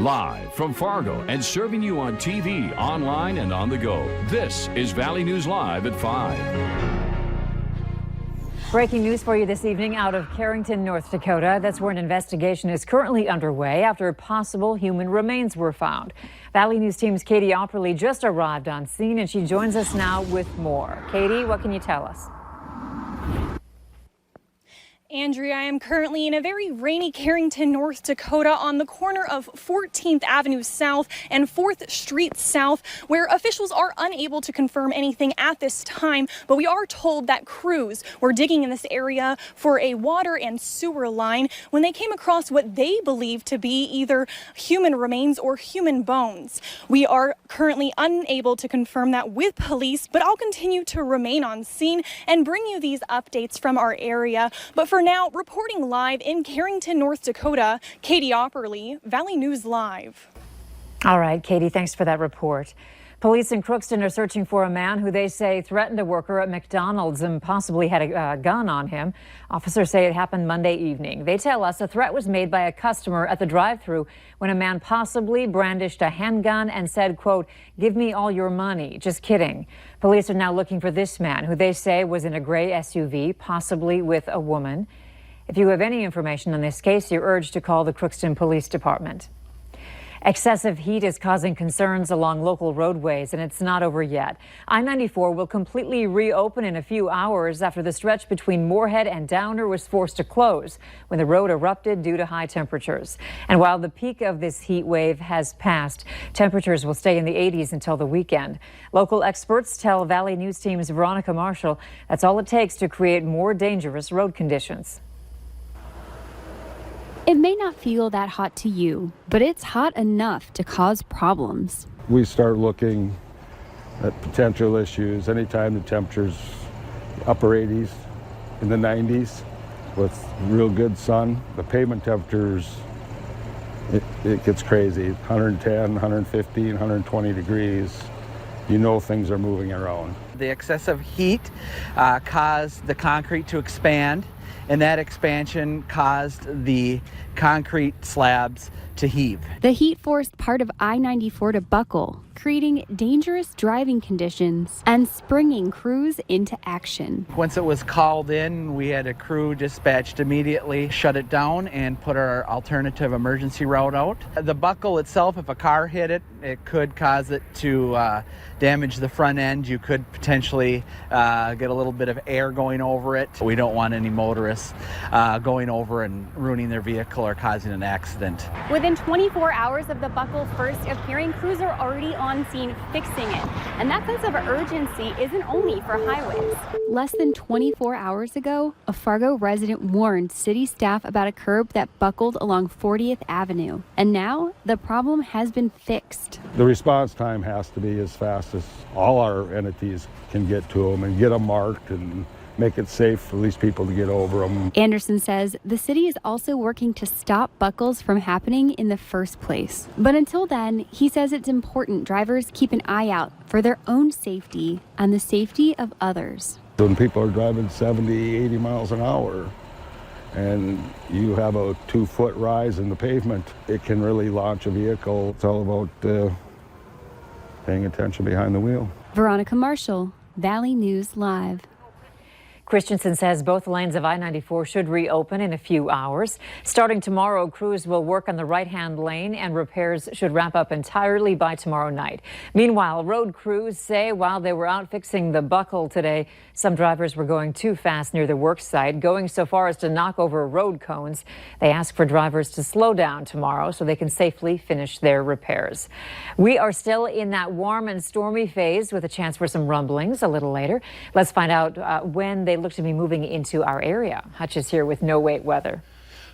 Live from Fargo and serving you on TV, online, and on the go. This is Valley News Live at 5. Breaking news for you this evening out of Carrington, North Dakota. That's where an investigation is currently underway after possible human remains were found. Valley News Team's Katie Opperly just arrived on scene, and she joins us now with more. Katie, what can you tell us? Andrea, I am currently in a very rainy Carrington, North Dakota on the corner of 14th Avenue South and 4th Street South, where officials are unable to confirm anything at this time. But we are told that crews were digging in this area for a water and sewer line when they came across what they believe to be either human remains or human bones. We are currently unable to confirm that with police, but I'll continue to remain on scene and bring you these updates from our area. But for now, reporting live in Carrington, North Dakota, Katie Opperly, Valley News Live. All right, Katie, thanks for that report. Police in Crookston are searching for a man who they say threatened a worker at McDonald's and possibly had a gun on him. Officers say it happened Monday evening. They tell us the threat was made by a customer at the drive-thru when a man possibly brandished a handgun and said, quote, "Give me all your money." Just kidding. Police are now looking for this man, who they say was in a gray SUV, possibly with a woman. If you have any information on this case, you're urged to call the Crookston Police Department. Excessive heat is causing concerns along local roadways, and it's not over yet. I-94 will completely reopen in a few hours after the stretch between Moorhead and Downer was forced to close when the road erupted due to high temperatures. And while the peak of this heat wave has passed, temperatures will stay in the 80s until the weekend. Local experts tell Valley News Team's Veronica Marshall that's all it takes to create more dangerous road conditions. It may not feel that hot to you, but it's hot enough to cause problems. We start looking at potential issues anytime the temperature's upper 80s, in the 90s, with real good sun. The pavement temperatures, it gets crazy. 110, 115, 120 degrees. You know things are moving around. The excessive heat caused the concrete to expand, and that expansion caused the concrete slabs to heave. The heat forced part of I-94 to buckle, creating dangerous driving conditions and springing crews into action. Once it was called in, we had a crew dispatched immediately, shut it down, and put our alternative emergency route out. The buckle itself, if a car hit it, it could cause it to damage the front end. You could potentially get a little bit of air going over it. We don't want any motorists going over and ruining their vehicle or causing an accident. Within 24 hours of the buckle first appearing, crews are already on scene fixing it. And that sense of urgency isn't only for highways. Less than 24 hours ago, a Fargo resident warned city staff about a curb that buckled along 40th Avenue. And now the problem has been fixed. The response time has to be as fast as all our entities can get to them and get them marked and make it safe for these people to get over them. Anderson says the city is also working to stop buckles from happening in the first place. But until then, he says it's important drivers keep an eye out for their own safety and the safety of others. When people are driving 70, 80 miles an hour and you have a 2-foot rise in the pavement, it can really launch a vehicle. It's all about paying attention behind the wheel. Veronica Marshall, Valley News Live. Christensen says both lanes of I-94 should reopen in a few hours. Starting tomorrow, crews will work on the right-hand lane and repairs should wrap up entirely by tomorrow night. Meanwhile, road crews say while they were out fixing the buckle today, some drivers were going too fast near the work site, going so far as to knock over road cones. They ask for drivers to slow down tomorrow so they can safely finish their repairs. We are still in that warm and stormy phase with a chance for some rumblings a little later. Let's find out when they look to be moving into our area. Hutch is here with no wait weather.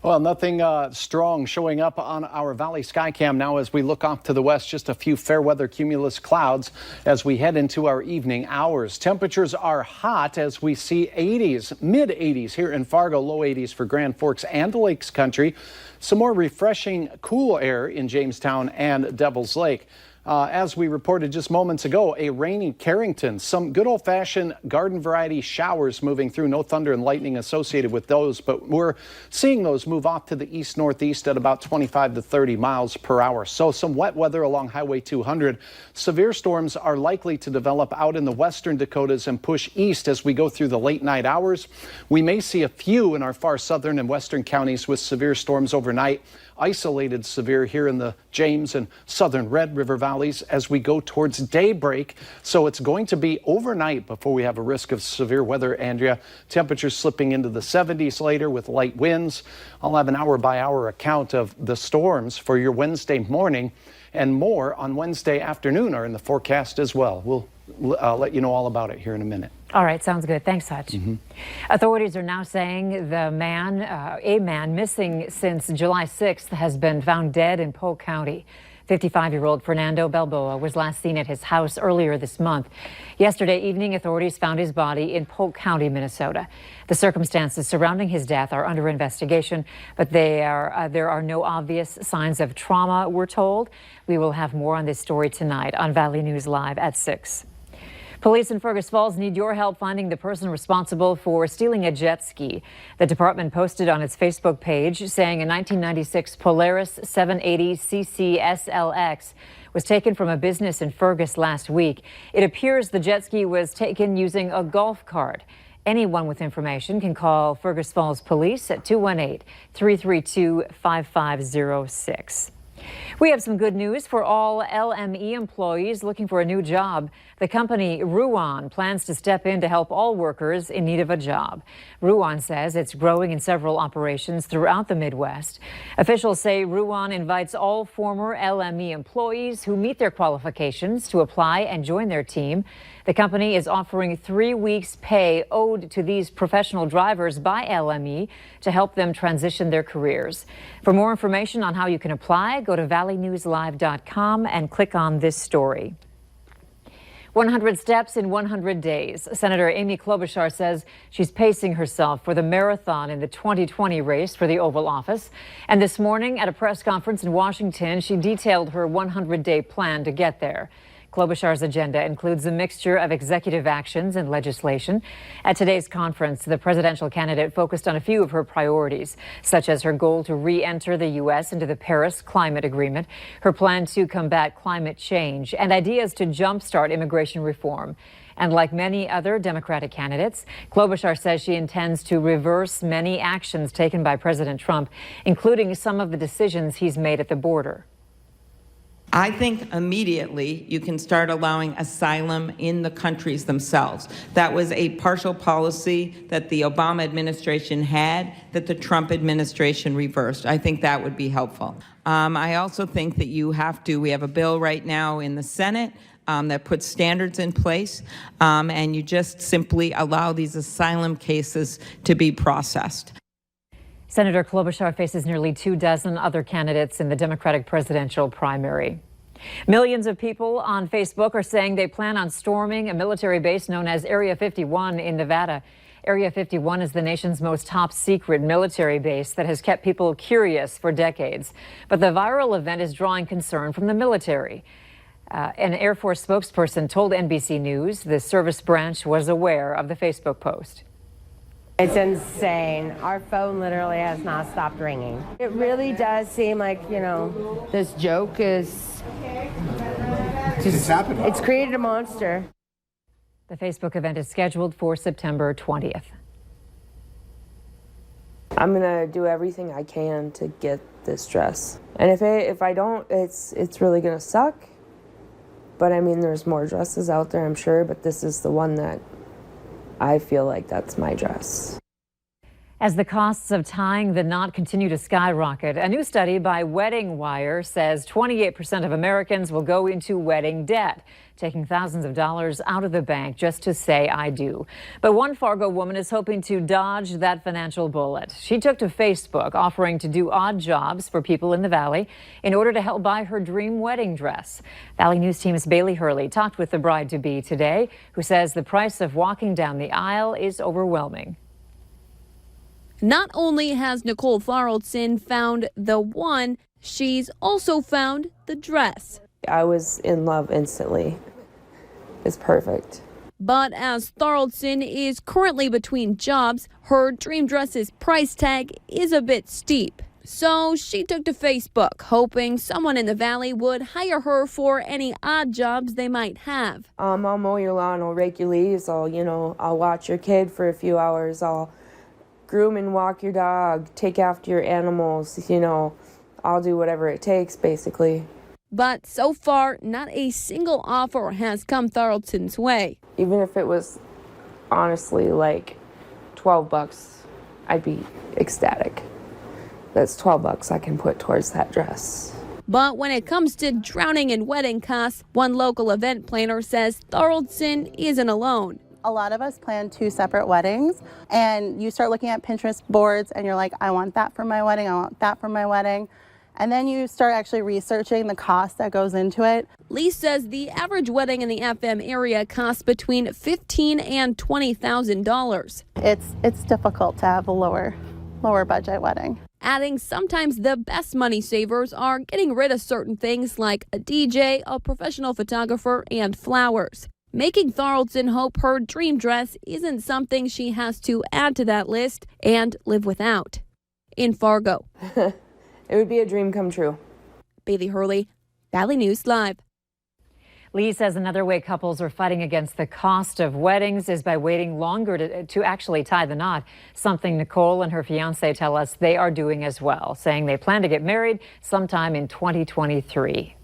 Well, nothing strong showing up on our Valley Skycam now as we look off to the west. Just a few fair weather cumulus clouds as we head into our evening hours. Temperatures are hot as we see 80s, mid 80s here in Fargo, low 80s for Grand Forks and Lakes Country. Some more refreshing cool air in Jamestown and Devil's Lake. As we reported just moments ago, a rainy Carrington, some good old-fashioned garden variety showers moving through. No thunder and lightning associated with those, but we're seeing those move off to the east-northeast at about 25 to 30 miles per hour. So some wet weather along Highway 200. Severe storms are likely to develop out in the western Dakotas and push east as we go through the late night hours. We may see a few in our far southern and western counties with severe storms overnight. Isolated severe here in the James and southern Red River valleys as we go towards daybreak. So it's going to be overnight before we have a risk of severe weather, Andrea. Temperatures slipping into the 70s later with light winds. I'll have an hour-by-hour account of the storms for your Wednesday morning, and more on Wednesday afternoon are in the forecast as well. We'll let you know all about it here in a minute. All right, sounds good. Thanks, Hutch. Authorities are now saying a man missing since July 6th has been found dead in Polk County. 55-year-old Fernando Balboa was last seen at his house earlier this month. Yesterday evening, authorities found his body in Polk County, Minnesota. The circumstances surrounding his death are under investigation, but there are no obvious signs of trauma, we're told. We will have more on this story tonight on Valley News Live at 6. Police in Fergus Falls need your help finding the person responsible for stealing a jet ski. The department posted on its Facebook page saying a 1996 Polaris 780cc SLX was taken from a business in Fergus last week. It appears the jet ski was taken using a golf cart. Anyone with information can call Fergus Falls Police at 218-332-5506. We have some good news for all LME employees looking for a new job. The company Ruan plans to step in to help all workers in need of a job. Ruan says it's growing in several operations throughout the Midwest. Officials say Ruan invites all former LME employees who meet their qualifications to apply and join their team. The company is offering 3 weeks' pay owed to these professional drivers by LME to help them transition their careers. For more information on how you can apply, go to valleynewslive.com and click on this story. 100 steps in 100 days. Senator Amy Klobuchar says she's pacing herself for the marathon in the 2020 race for the Oval Office. And this morning at a press conference in Washington, she detailed her 100-day plan to get there. Klobuchar's agenda includes a mixture of executive actions and legislation. At today's conference, the presidential candidate focused on a few of her priorities, such as her goal to re-enter the U.S. into the Paris Climate Agreement, her plan to combat climate change, and ideas to jumpstart immigration reform. And like many other Democratic candidates, Klobuchar says she intends to reverse many actions taken by President Trump, including some of the decisions he's made at the border. I think immediately you can start allowing asylum in the countries themselves. That was a partial policy that the Obama administration had that the Trump administration reversed. I think that would be helpful. I also think that we have a bill right now in the Senate that puts standards in place, and you just simply allow these asylum cases to be processed. Senator Klobuchar faces nearly 24 other candidates in the Democratic presidential primary. Millions of people on Facebook are saying they plan on storming a military base known as Area 51 in Nevada. Area 51 is the nation's most top-secret military base that has kept people curious for decades. But the viral event is drawing concern from the military. An Air Force spokesperson told NBC News the service branch was aware of the Facebook post. It's insane. Our phone literally has not stopped ringing. It really does seem like, this joke is just, it's created a monster. The Facebook event is scheduled for September 20th. I'm gonna do everything I can to get this dress. And if I don't, it's really gonna suck. But I mean, there's more dresses out there, I'm sure, but this is the one that I feel like that's my dress. As the costs of tying the knot continue to skyrocket, a new study by Wedding Wire says 28% of Americans will go into wedding debt, taking thousands of dollars out of the bank just to say I do. But one Fargo woman is hoping to dodge that financial bullet. She took to Facebook offering to do odd jobs for people in the Valley in order to help buy her dream wedding dress. Valley News Team's Bailey Hurley talked with the bride-to-be today, who says the price of walking down the aisle is overwhelming. Not only has Nicole Thoroldson found the one, she's also found the dress. I was in love instantly. It's perfect. But as Thoroldson is currently between jobs, her dream dress's price tag is a bit steep. So she took to Facebook, hoping someone in the valley would hire her for any odd jobs they might have. I'll mow your lawn, I'll rake your leaves, I'll watch your kid for a few hours, I'll groom and walk your dog, take after your animals, I'll do whatever it takes, basically. But so far, not a single offer has come Thoroldson's way. Even if it was honestly like $12, I'd be ecstatic. That's $12 I can put towards that dress. But when it comes to drowning in wedding costs, one local event planner says Thoroldson isn't alone. A lot of us plan 2 separate weddings, and you start looking at Pinterest boards and you're like, I want that for my wedding, I want that for my wedding. And then you start actually researching the cost that goes into it. Lee says the average wedding in the FM area costs between $15,000 and $20,000. It's difficult to have a lower budget wedding. Adding sometimes the best money savers are getting rid of certain things like a DJ, a professional photographer, and flowers. Making Thoroldson hope her dream dress isn't something she has to add to that list and live without. In Fargo. It would be a dream come true. Bailey Hurley, Valley News Live. Lee says another way couples are fighting against the cost of weddings is by waiting longer to actually tie the knot, something Nicole and her fiancé tell us they are doing as well, saying they plan to get married sometime in 2023.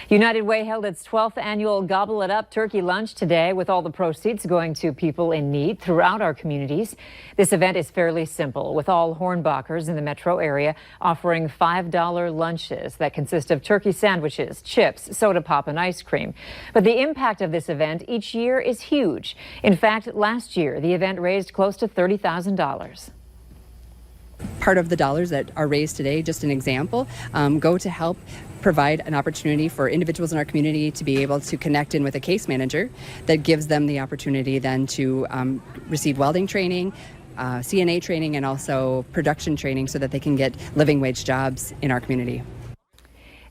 United Way held its 12th annual Gobble It Up turkey lunch today, with all the proceeds going to people in need throughout our communities. This event is fairly simple, with all Hornbachers in the metro area offering $5 lunches that consist of turkey sandwiches, chips, soda pop, and ice cream. But the impact of this event each year is huge. In fact, last year, the event raised close to $30,000. Part of the dollars that are raised today, just an example, go to help provide an opportunity for individuals in our community to be able to connect in with a case manager that gives them the opportunity then to receive welding training, CNA training, and also production training so that they can get living wage jobs in our community.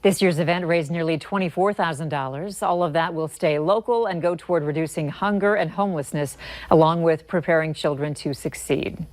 This year's event raised nearly $24,000. All of that will stay local and go toward reducing hunger and homelessness, along with preparing children to succeed.